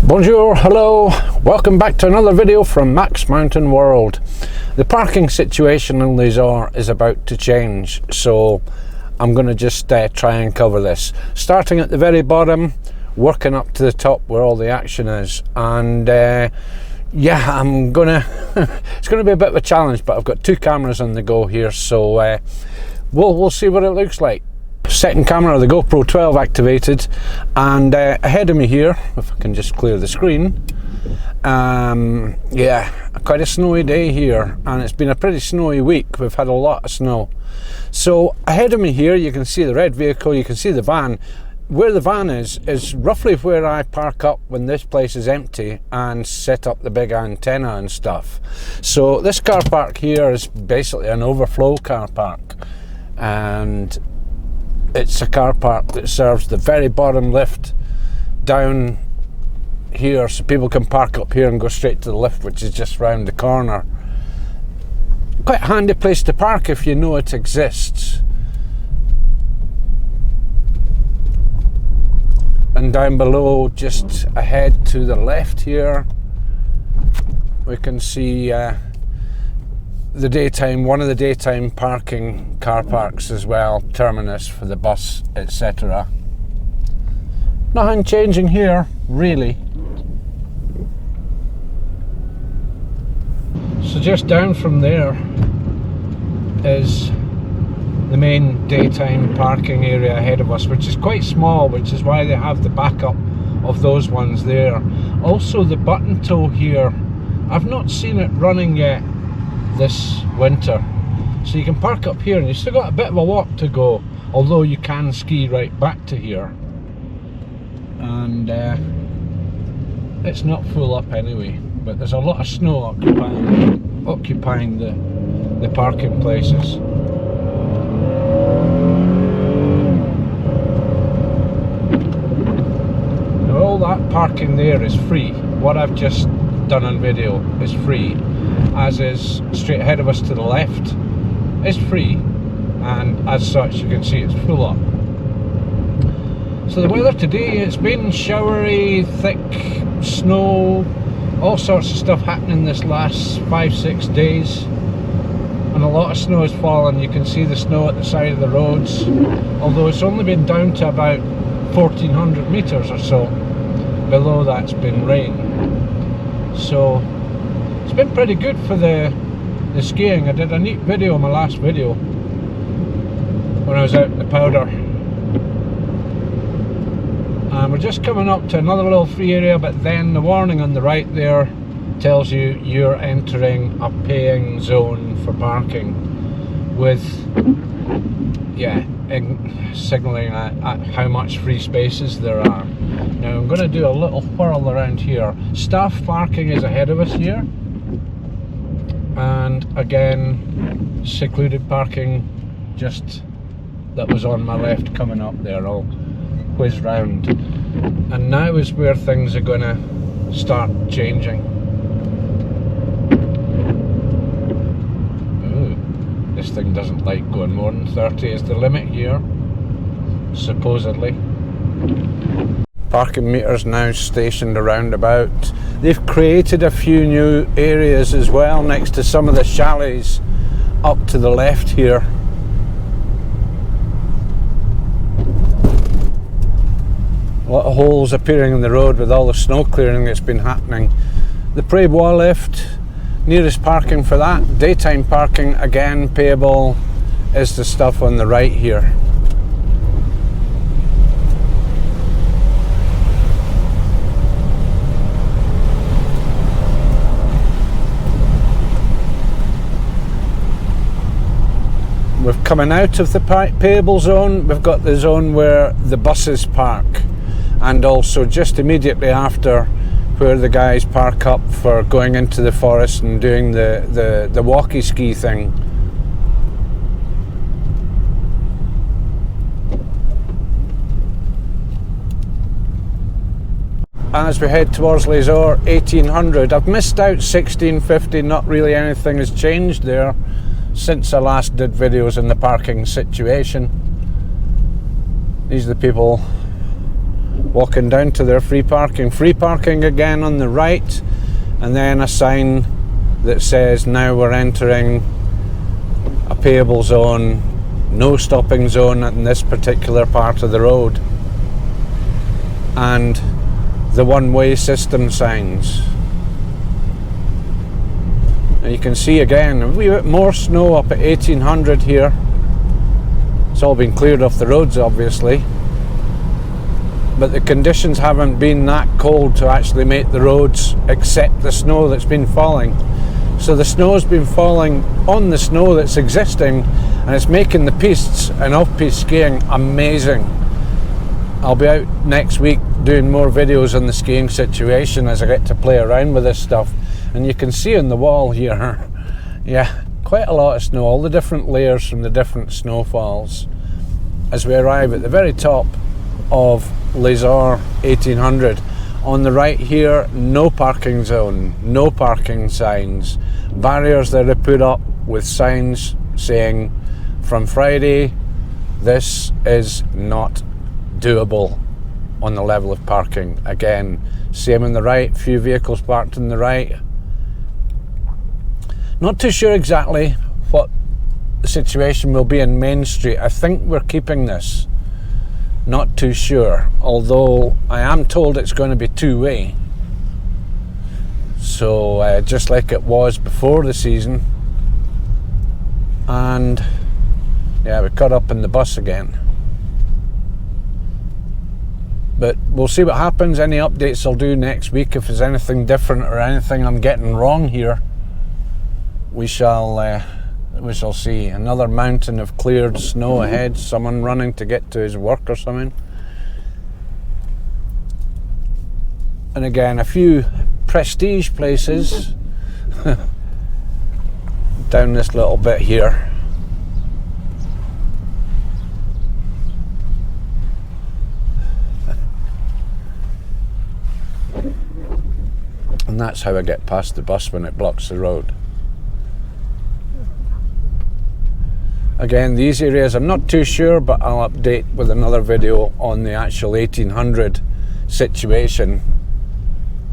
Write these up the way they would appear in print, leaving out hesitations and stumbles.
Bonjour, hello, welcome back to another video from MaxMountainWorld. The parking situation in Les-Orres is about to change, so I'm going to just try and cover this. Starting at the very bottom, working up to the top where all the action is. And yeah, I'm gonna it's gonna be a bit of a challenge, but I've got two cameras on the go here, so we'll see what it looks like. Second camera, the GoPro 12 activated, and ahead of me here, if I can just clear the screen, yeah, quite a snowy day here, and it's been a pretty snowy week. We've had a lot of snow. So ahead of me here you can see the red vehicle, you can see the van. Where the van is roughly where I park up when this place is empty and set up the big antenna and stuff. So this car park here is basically an overflow car park, and it's a car park that serves the very bottom lift down here, so people can park up here and go straight to the lift, which is just round the corner. Quite a handy place to park if you know it exists. And down below, just ahead to the left here, we can see one of the daytime parking car parks as well, terminus for the bus, etc. Nothing changing here, really. So just down from there is the main daytime parking area ahead of us, which is quite small, which is why they have the backup of those ones there. Also the button tow here, I've not seen it running yet this winter, so you can park up here and you've still got a bit of a walk to go, although you can ski right back to here, and it's not full up anyway, but there's a lot of snow occupying the parking places. Now all that parking there is free. What I've just done on video is free, as is straight ahead of us to the left is free, and as such you can see it's full up. So the weather today, it's been showery, thick snow, all sorts of stuff happening this last 5-6 days, and a lot of snow has fallen. You can see the snow at the side of the roads, although it's only been down to about 1400 meters or so. Below that's been rain. So it's been pretty good for the skiing. I did a neat video in my last video when I was out in the powder. And we're just coming up to another little free area, but then the warning on the right there tells you you're entering a paying zone for parking, with signalling at how much free spaces there are. Now I'm going to do a little whirl around here. Staff parking is ahead of us here, and again secluded parking just that was on my left coming up there. I'll whiz round, and now is where things are going to start changing. Ooh, this thing doesn't like going more than 30 is the limit here, supposedly. Parking meters now stationed around about. They've created a few new areas as well next to some of the chalets up to the left here. A lot of holes appearing in the road with all the snow clearing that's been happening. The Prébois lift, nearest parking for that. Daytime parking, again payable, is the stuff on the right here. We're coming out of the payable zone. We've got the zone where the buses park, and also just immediately after where the guys park up for going into the forest and doing the walkie ski thing. As we head towards Les-Orres, 1800. I've missed out 1650, not really anything has changed there since I last did videos in the parking situation. These are the people walking down to their free parking again on the right, and then a sign that says now we're entering a payable zone, no stopping zone in this particular part of the road, and the one-way system signs. And you can see again a wee bit more snow up at 1800 here. It's all been cleared off the roads obviously, but the conditions haven't been that cold to actually make the roads accept the snow that's been falling. So the snow's been falling on the snow that's existing, and it's making the pistes and off-piste skiing amazing. I'll be out next week doing more videos on the skiing situation as I get to play around with this stuff. And you can see on the wall here, yeah, quite a lot of snow, all the different layers from the different snowfalls. As we arrive at the very top of Les-Orres 1800, on the right here, no parking zone, no parking signs, barriers that are put up with signs saying from Friday this is not doable on the level of parking. Again, same on the right, few vehicles parked on the right. Not too sure exactly what the situation will be in Main Street. I think we're keeping this. Not too sure, although I am told it's going to be two-way. So just like it was before the season. And yeah, we caught up in the bus again. But we'll see what happens. Any updates I'll do next week. If there's anything different or anything I'm getting wrong here, we shall see. Another mountain of cleared snow ahead, someone running to get to his work or something. And again, a few prestige places down this little bit here. And that's how I get past the bus when it blocks the road. Again, these areas I'm not too sure, but I'll update with another video on the actual 1800 situation.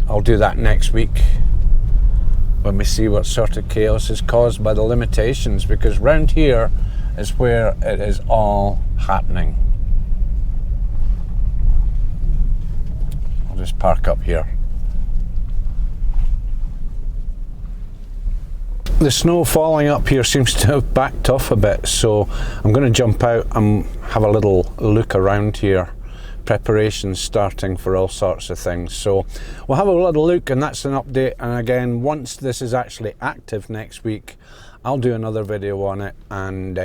I'll do that next week when we see what sort of chaos is caused by the limitations, because round here is where it is all happening. I'll just park up here. The snow falling up here seems to have backed off a bit, so I'm going to jump out and have a little look around here. Preparations starting for all sorts of things, so we'll have a little look, and that's an update. And again, once this is actually active next week, I'll do another video on it, and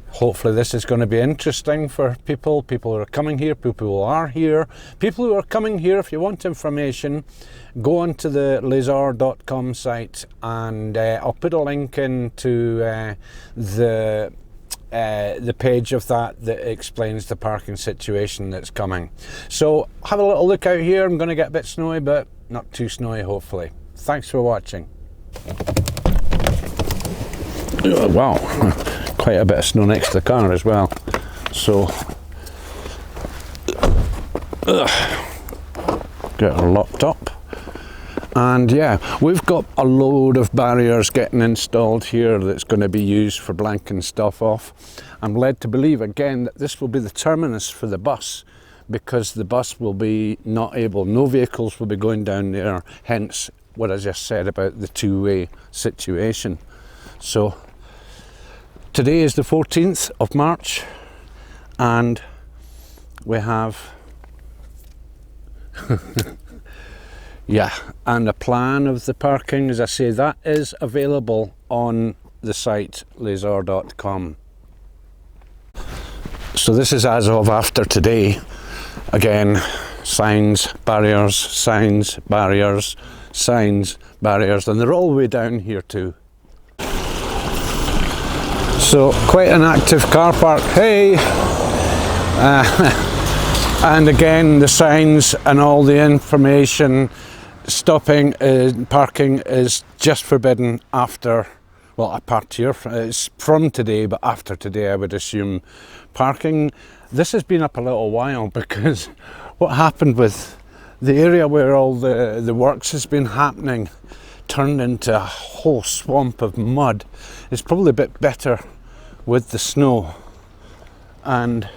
hopefully this is going to be interesting for people who are coming here, people who are here, people who are coming here. If you want information, go onto the Les-Orres.com site, and I'll put a link into the page of that explains the parking situation that's coming. So have a little look out here. I'm going to get a bit snowy, but not too snowy, hopefully. Thanks for watching. Wow, quite a bit of snow next to the car as well. So get her locked up. And yeah, we've got a load of barriers getting installed here that's going to be used for blanking stuff off. I'm led to believe again that this will be the terminus for the bus, because the bus will be no vehicles will be going down there, hence what I just said about the two-way situation. So today is the 14th of March, and we have yeah, and a plan of the parking, as I say, that is available on the site Les-Orres.com. So this is as of after today. Again, signs, barriers, signs, barriers, signs, barriers, and they're all the way down here too. So quite an active car park. Hey! And again, the signs and all the information. Stopping parking is just forbidden after, well, apart here, it's from today, but after today I would assume parking. This has been up a little while because what happened with the area where all the works has been happening turned into a whole swamp of mud. It's probably a bit better with the snow, and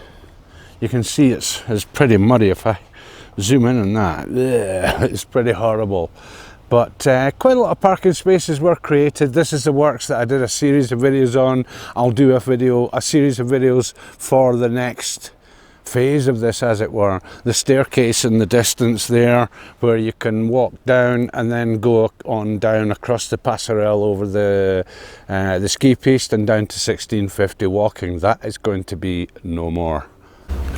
you can see it's pretty muddy. If I zoom in on that, it's pretty horrible. But quite a lot of parking spaces were created. This is the works that I did a series of videos on. I'll do a series of videos for the next phase of this, as it were. The staircase in the distance there, where you can walk down and then go on down across the passerelle over the ski piste and down to 1650 walking. That is going to be no more.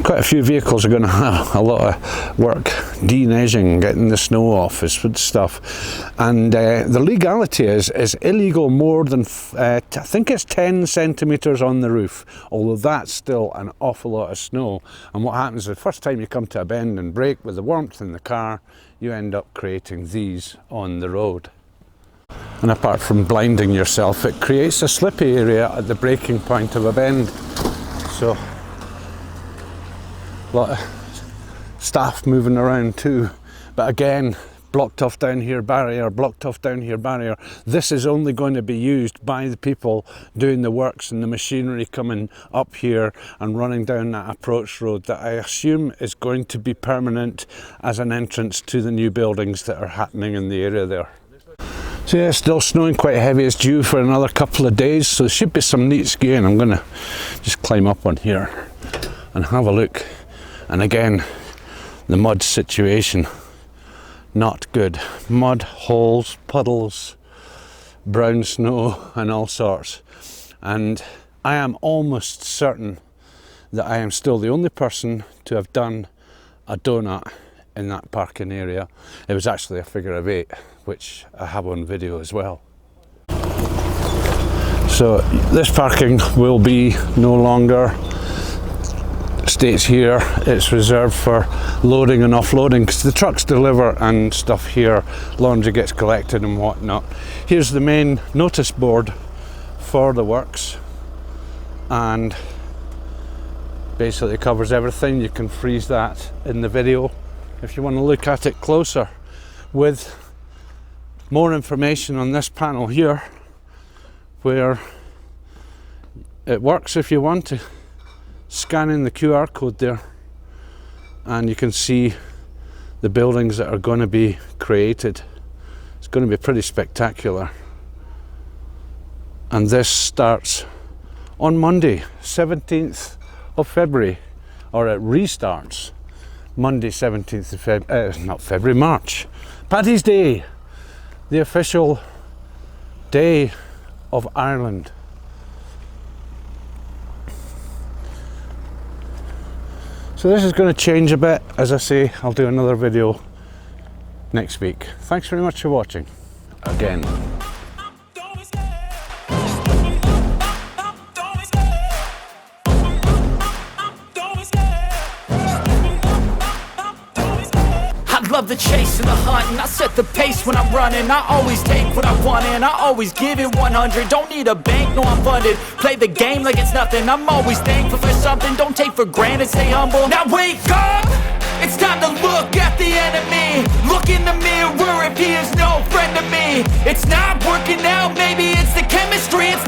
Quite a few vehicles are going to have a lot of work de-neiging, getting the snow off this stuff, and the legality is illegal more than I think it's 10 centimeters on the roof, although that's still an awful lot of snow. And what happens the first time you come to a bend and brake with the warmth in the car, you end up creating these on the road. And apart from blinding yourself, it creates a slippy area at the braking point of a bend. So a lot of staff moving around too, but again, blocked off down here barrier, blocked off down here barrier. This is only going to be used by the people doing the works and the machinery coming up here and running down that approach road that I assume is going to be permanent as an entrance to the new buildings that are happening in the area there. So yeah, it's still snowing quite heavy. It's due for another couple of days, so there should be some neat skiing. I'm gonna just climb up on here and have a look. And again, the mud situation, not good. Mud, holes, puddles, brown snow and all sorts. And I am almost certain that I am still the only person to have done a donut in that parking area. It was actually a figure of 8, which I have on video as well. So this parking will be no longer states here. It's reserved for loading and offloading, because the trucks deliver and stuff here, laundry gets collected and whatnot. Here's the main notice board for the works, and basically covers everything. You can freeze that in the video if you want to look at it closer, with more information on this panel here, where it works if you want to scan in the QR code there, and you can see the buildings that are going to be created. It's going to be pretty spectacular. And this starts on Monday, 17th of February, or it restarts Monday, 17th of March. Paddy's Day, the official day of Ireland. So this is going to change a bit. As I say, I'll do another video next week. Thanks very much for watching again. Love the chase and the hunt, and I set the pace when I'm running. I always take what I want and I always give it 100. Don't need a bank, no I'm funded. Play the game like it's nothing. I'm always thankful for something. Don't take for granted, stay humble. Now wake up! It's time to look at the enemy. Look in the mirror if he is no friend to me. It's not working out, maybe it's the chemistry. It's